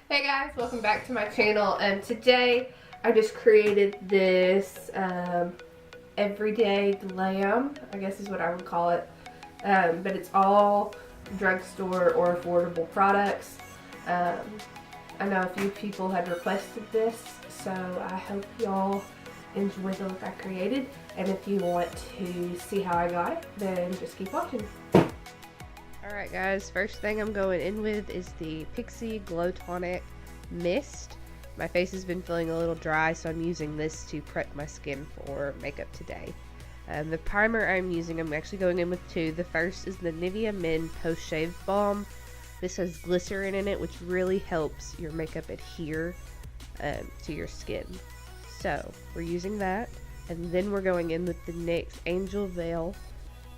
Hey guys, welcome back to my channel, and today I just created this everyday glam, I guess is what I would call it, but it's all drugstore or affordable products. I know a few people had requested this, so I hope y'all enjoy the look I created, and if you want to see how I got it, then just keep watching. Alright guys, first thing I'm going in with is the Pixi Glow Tonic Mist. My face has been feeling a little dry, so I'm using this to prep my skin for makeup today. The primer I'm using, I'm actually going in with two. The first is the Nivea Men Post Shave Balm. This has glycerin in it, which really helps your makeup adhere to your skin. So, we're using that, and then we're going in with the NYX Angel Veil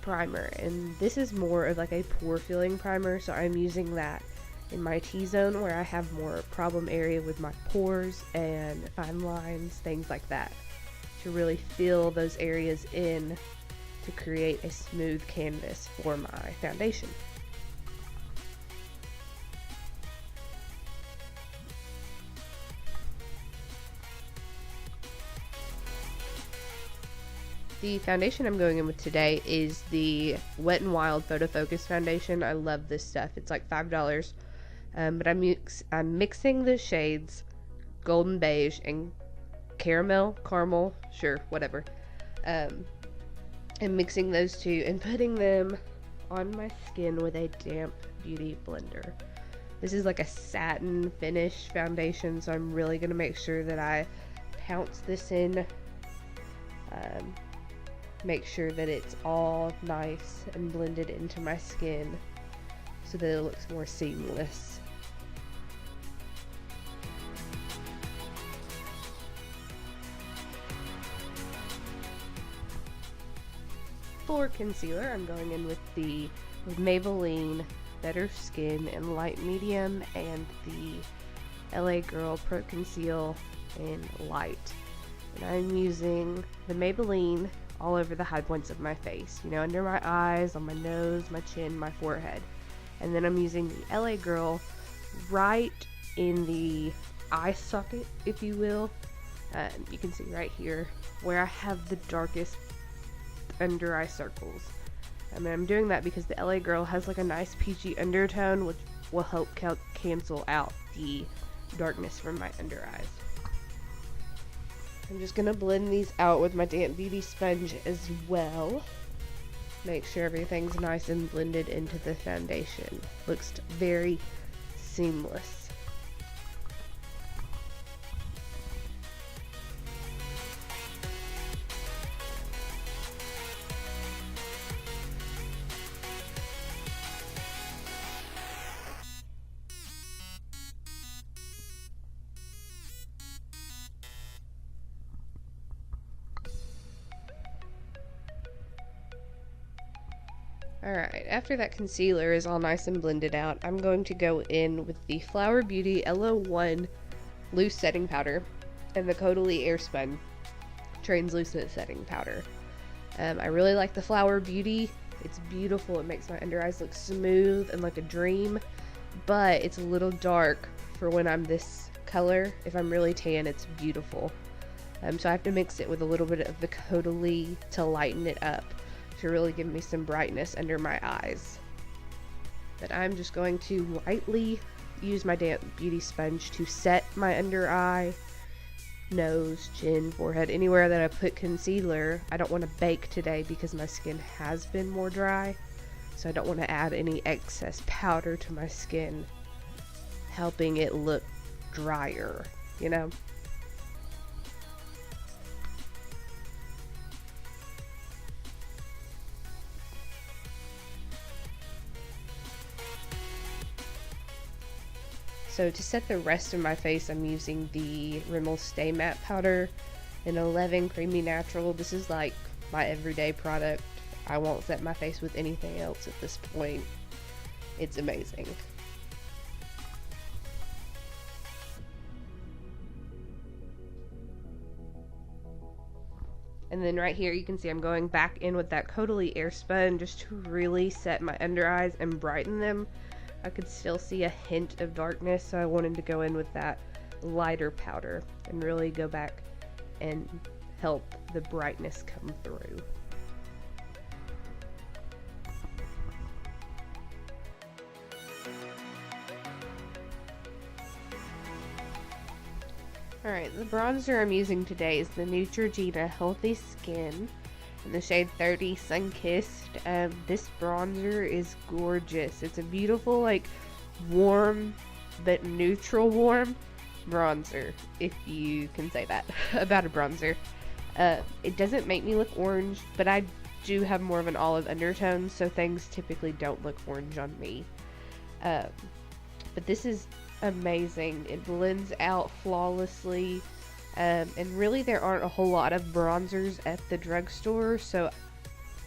primer, and this is more of like a pore filling primer, so I'm using that in my T-zone where I have more problem area with my pores and fine lines, things like that, to really fill those areas in to create a smooth canvas for my foundation. The foundation I'm going in with today is the Wet n Wild Photofocus foundation. I love this stuff. It's like $5, but I'm mixing the shades Golden Beige and Caramel, sure, whatever. And mixing those two and putting them on my skin with a damp beauty blender. This is like a satin finish foundation, so I'm really going to make sure that I pounce this in. Make sure that it's all nice and blended into my skin so that it looks more seamless. For concealer, I'm going in with the Maybelline Better Skin in Light Medium and the LA Girl Pro Conceal in Light. And I'm using the Maybelline all over the high points of my face, you know, under my eyes, on my nose, my chin, my forehead. And then I'm using the LA Girl right in the eye socket, if you will. You can see right here where I have the darkest under eye circles. And I'm doing that because the LA Girl has like a nice peachy undertone, which will help cancel out the darkness from my under eyes. I'm just going to blend these out with my damp beauty sponge as well. Make sure everything's nice and blended into the foundation. Looks very seamless. Alright, after that concealer is all nice and blended out, I'm going to go in with the Flower Beauty LO1 Loose Setting Powder and the Coty Airspun Translucent Setting Powder. I really like the Flower Beauty. It's beautiful. It makes my under eyes look smooth and like a dream, but it's a little dark for when I'm this color. If I'm really tan, it's beautiful. So I have to mix it with a little bit of the Coty to lighten it up, to really give me some brightness under my eyes. But I'm just going to lightly use my damp beauty sponge to set my under eye, nose, chin, forehead, anywhere that I put concealer. I don't want to bake today because my skin has been more dry, so I don't want to add any excess powder to my skin, helping it look drier, you know? So to set the rest of my face, I'm using the Rimmal Stay Matte Powder in 11 Creamy Natural. This is like my everyday product. I won't set my face with anything else at this point. It's amazing. And then right here you can see I'm going back in with that Coty Airspun just to really set my under eyes and brighten them I could still see a hint of darkness, so I wanted to go in with that lighter powder and really go back and help the brightness come through. Alright, the bronzer I'm using today is the Neutragena Healthy Skin in the shade 30 Sun-Kissed. This bronzer is gorgeous. It's a beautiful, like, warm but neutral warm bronzer, if you can say that about a bronzer. It doesn't make me look orange, but I do have more of an olive undertone, so things typically don't look orange on me. But this is amazing. It blends out flawlessly, and really there aren't a whole lot of bronzers at the drugstore, so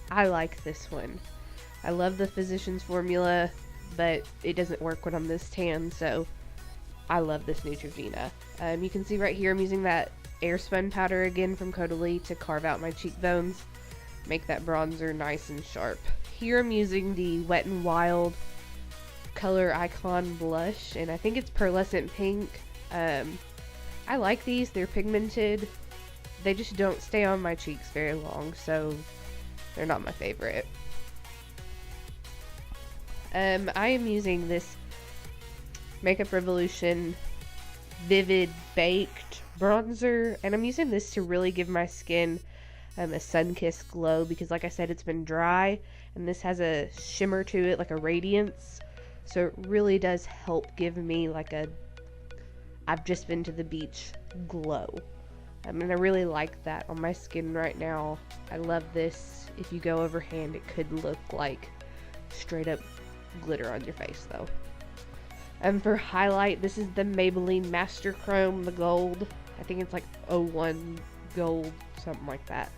I like this one. I love the Physicians formula, but it doesn't work when I'm this tan, so I love this Neutrogena. You can see right here I'm using that Airspun powder again from Coty to carve out my cheekbones, make that bronzer nice and sharp. Here I'm using the Wet n Wild Coloricon blush, and I think it's pearlescent pink. I like these. They're pigmented. They just don't stay on my cheeks very long, so they're not my favorite. I am using this Makeup Revolution Vivid Baked bronzer, and I'm using this to really give my skin a sun-kissed glow, because like I said, it's been dry, and this has a shimmer to it, like a radiance. So it really does help give me like a I've just been to the beach glow. I mean, I really like that on my skin right now. I love this. If you go overhand, it could look like straight up glitter on your face though. And for highlight, this is the Maybelline Master Chrome, the gold. I think it's like 01 gold, something like that.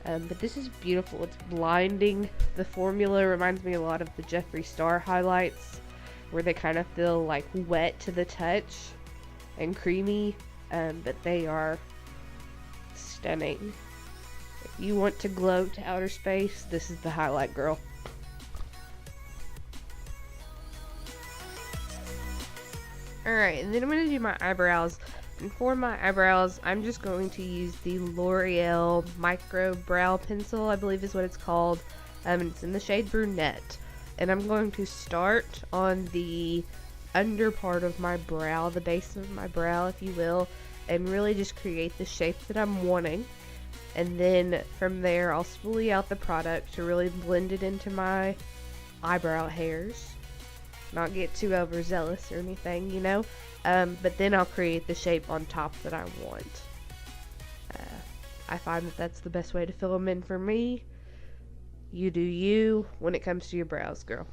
But this is beautiful. It's blinding. The formula reminds me a lot of the Jeffree Star highlights, where they kind of feel like wet to the touch and creamy, but they are stunning. If you want to glow to outer space, this is the highlight, girl. Alright, and then I'm going to do my eyebrows. And for my eyebrows, I'm just going to use the Loreal Micro Brow Pencil, I believe is what it's called. And it's in the shade Brunette. And I'm going to start on the under part of my brow, the base of my brow, if you will, and really just create the shape that I'm wanting. And then from there, I'll spoolie out the product to really blend it into my eyebrow hairs. Not get too overzealous or anything, you know. But then I'll create the shape on top that I want. I find that that's the best way to fill them in for me. You do you when it comes to your brows, girl.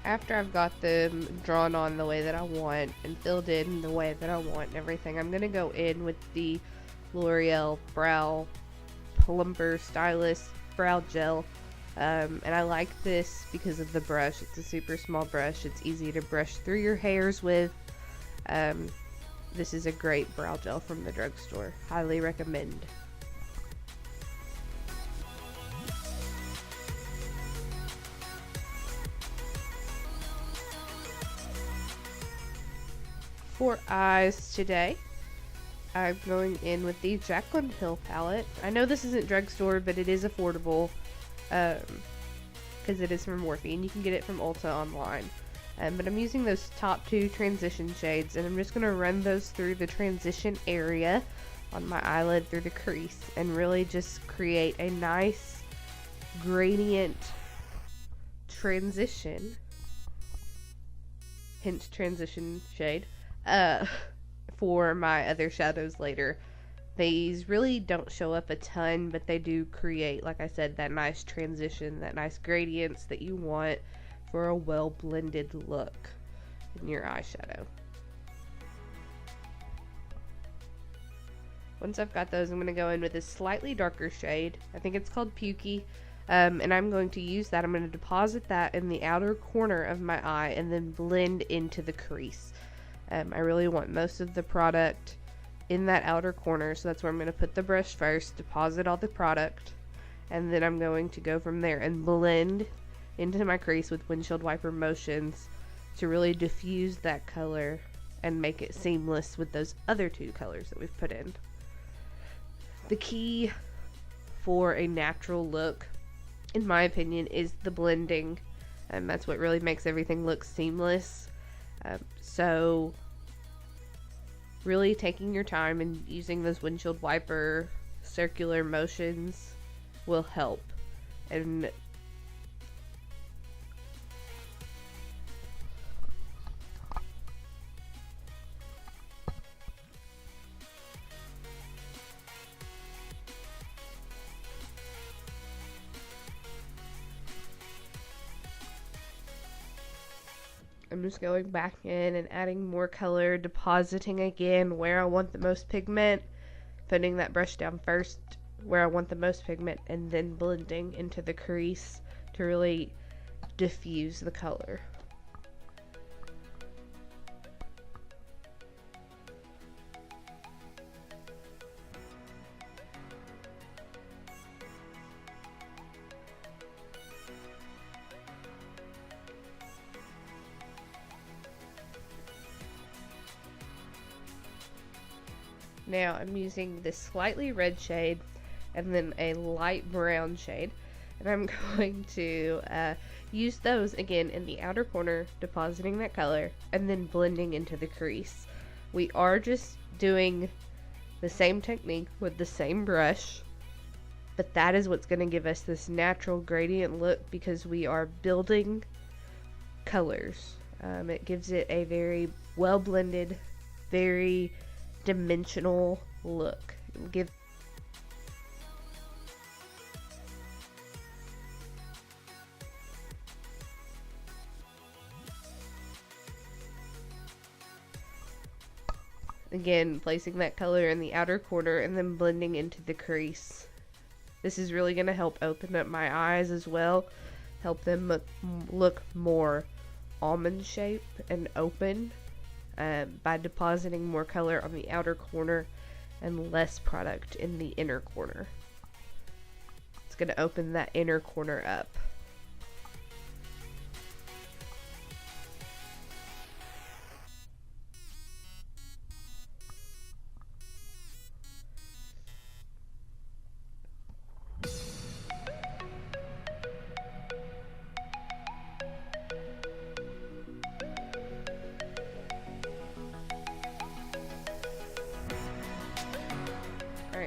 After I've got them drawn on the way that I want and filled in the way that I want and everything, I'm going to go in with the Loreal Brow Plumper Stylist Brow Gel. And I like this because of the brush. It's a super small brush. It's easy to brush through your hairs with. This is a great brow gel from the drugstore. Highly recommend. For eyes today, I'm going in with the Jaclyn Hill palette. I know this isn't drugstore, but it is affordable because it is from Morphe, and you can get it from Ulta online. But I'm using those top two transition shades, and I'm just going to run those through the transition area on my eyelid through the crease and really just create a nice gradient transition, hence transition shade, for my other shadows later. These really don't show up a ton, but they do create, like I said, that nice transition, that nice gradients that you want for a well blended look in your eyeshadow. Once I've got those, I'm going to go in with a slightly darker shade. I think it's called Pukey. And I'm going to use that. I'm going to deposit that in the outer corner of my eye and then blend into the crease. I really want most of the product in that outer corner, so that's where I'm going to put the brush first, deposit all the product, and then I'm going to go from there and blend into my crease with windshield wiper motions to really diffuse that color and make it seamless with those other two colors that we've put in. The key for a natural look, in my opinion, is the blending, and that's what really makes everything look seamless. So really taking your time and using those windshield wiper circular motions will help. And I'm just going back in and adding more color, depositing again where I want the most pigment, putting that brush down first where I want the most pigment, and then blending into the crease to really diffuse the color. Now I'm using this slightly red shade and then a light brown shade, and I'm going to use those again in the outer corner, depositing that color and then blending into the crease. We are just doing the same technique with the same brush, but that is what's going to give us this natural gradient look because we are building colors. It gives it a very well blended, very dimensional look. Again, placing that color in the outer corner and then blending into the crease. This is really going to help open up my eyes as well, help them look more almond shape and open. By depositing more color on the outer corner and less product in the inner corner. It's going to open that inner corner up.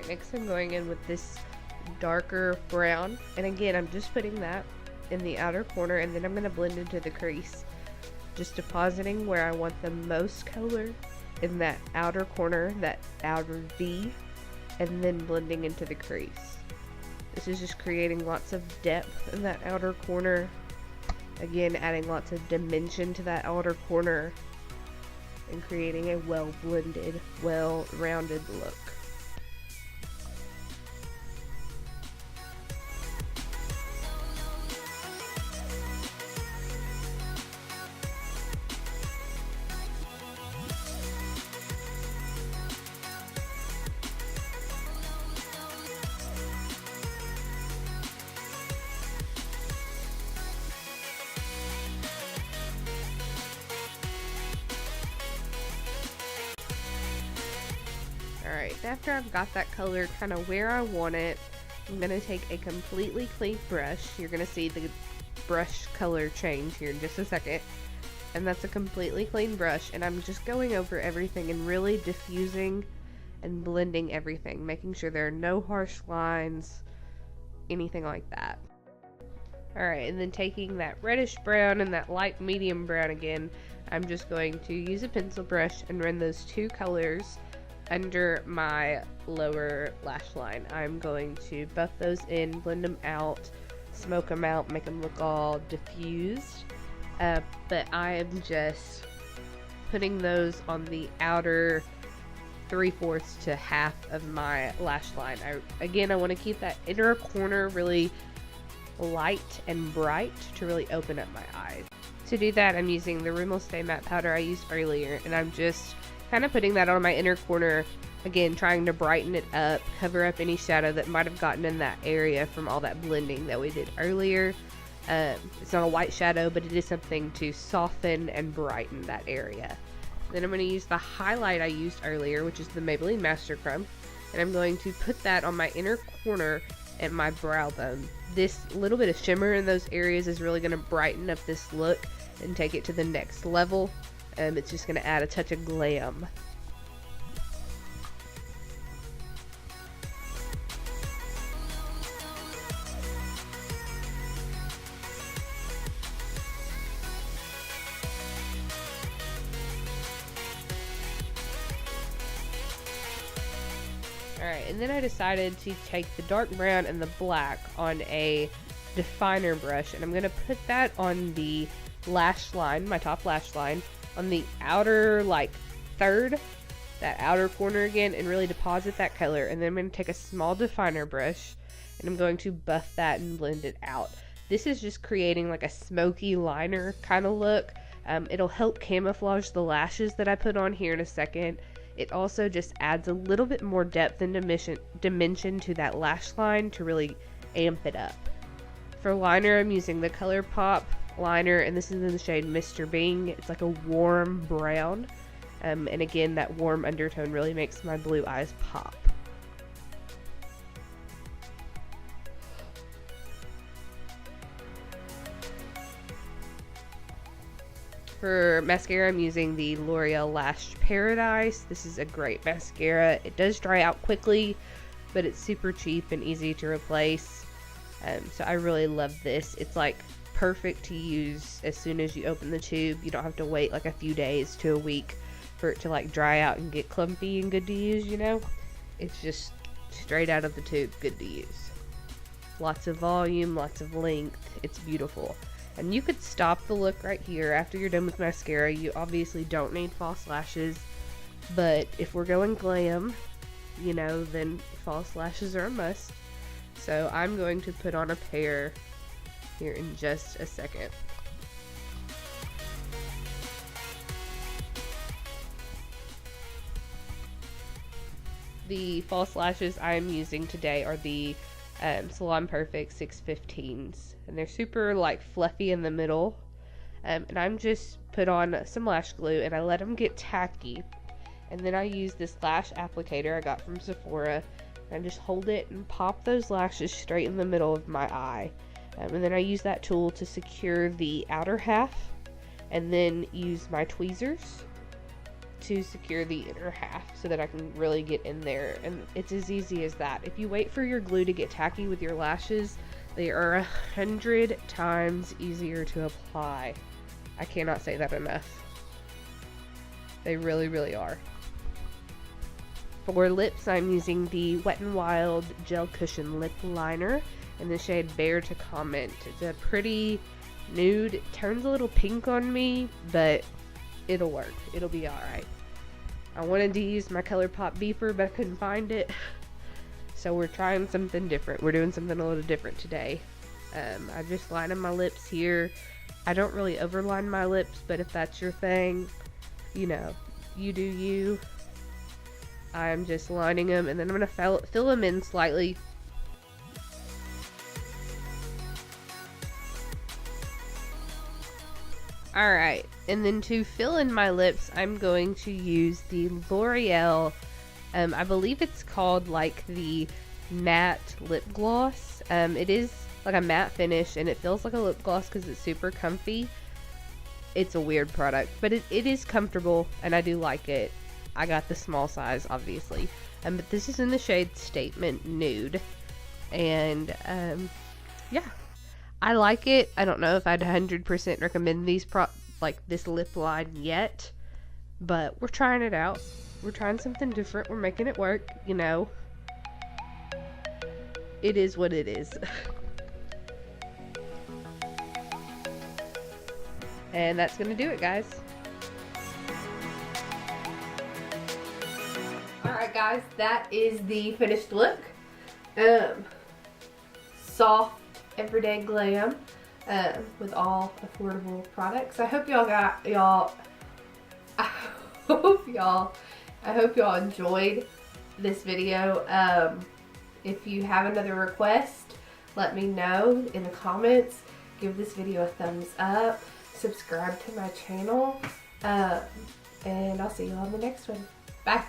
Next I'm going in with this darker brown, and again I'm just putting that in the outer corner, and then I'm going to blend into the crease, just depositing where I want the most color in that outer corner, that outer V, and then blending into the crease. This is just creating lots of depth in that outer corner, again adding lots of dimension to that outer corner and creating a well blended, well rounded look. Alright, after I've got that color kind of where I want it, I'm going to take a completely clean brush. You're going to see the brush color change here in just a second. And that's a completely clean brush, and I'm just going over everything and really diffusing and blending everything, making sure there are no harsh lines, anything like that. Alright, and then taking that reddish brown and that light medium brown again, I'm just going to use a pencil brush and run those two colors under my lower lash line. I'm going to buff those in, blend them out, smoke them out, make them look all diffused. But I am just putting those on the outer 3/4 to half of my lash line. I want to keep that inner corner really light and bright to really open up my eyes. To do that, I'm using the Rimmal Stay Matte Powder I used earlier, and I'm just kind of putting that on my inner corner, again trying to brighten it up, cover up any shadow that might have gotten in that area from all that blending that we did earlier. It's not a white shadow, but it is something to soften and brighten that area. Then I'm going to use the highlight I used earlier, which is the Maybelline Master Crumb, and I'm going to put that on my inner corner at my brow bone. This little bit of shimmer in those areas is really going to brighten up this look and take it to the next level. It's just going to add a touch of glam. Alright, and then I decided to take the dark brown and the black on a definer brush, and I'm going to put that on the lash line, my top lash line, on the outer third, that outer corner again, and really deposit that color. And then I'm going to take a small definer brush and I'm going to buff that and blend it out. This is just creating like a smoky liner kind of look. It'll help camouflage the lashes that I put on here in a second. It also just adds a little bit more depth and dimension to that lash line to really amp it up. For liner, I'm using the ColourPop liner, and this is in the shade Mr. Bing. It's like a warm brown, and again, that warm undertone really makes my blue eyes pop. For mascara, I'm using the Loreal Lash Paradise. This is a great mascara. It does dry out quickly, but it's super cheap and easy to replace. So I really love this. It's like perfect to use as soon as you open the tube. You don't have to wait like a few days to a week for it to like dry out and get clumpy and good to use, you know? It's just straight out of the tube, good to use. Lots of volume, lots of length. It's beautiful. And you could stop the look right here after you're done with mascara. You obviously don't need false lashes, but if we're going glam, you know, then false lashes are a must. So I'm going to put on a pair here in just a second. The false lashes I'm using today are the Salon Perfect 615s, and they're super like fluffy in the middle, and I'm just put on some lash glue and I let them get tacky, and then I use this lash applicator I got from Sephora, and I just hold it and pop those lashes straight in the middle of my eye, and then I use that tool to secure the outer half, and then use my tweezers to secure the inner half so that I can really get in there. And it's as easy as that. If you wait for your glue to get tacky with your lashes, they are 100 times easier to apply. I cannot say that enough. They really, really are. For lips, I'm using the Wet n Wild Gel Cushion Lip Liner in the shade Bear to Comment. It's a pretty nude. It turns a little pink on me, but it'll work. It'll be alright. I wanted to use my ColourPop beeper, but I couldn't find it. So we're trying something different. We're doing something a little different today. I just lining my lips here. I don't really overline my lips, but if that's your thing, you know, you do you. I'm just lining them, and then I'm going to fill them in slightly. Alright, and then to fill in my lips, I'm going to use the Loreal, I believe it's called like the matte lip gloss. It is like a matte finish, and it feels like a lip gloss because it's super comfy. It's a weird product, but it is comfortable, and I do like it. I got the small size, obviously. But this is in the shade Statement Nude. And, yeah. I like it. I don't know if I'd 100% recommend these like this lip line yet, but we're trying it out. We're trying something different. We're making it work, you know. It is what it is. And that's gonna do it, guys. Alright guys, that is the finished look. Soft, everyday glam, with all affordable products. I hope y'all enjoyed this video. If you have another request, let me know in the comments. Give this video a thumbs up. Subscribe to my channel. And I'll see you on the next one. Bye.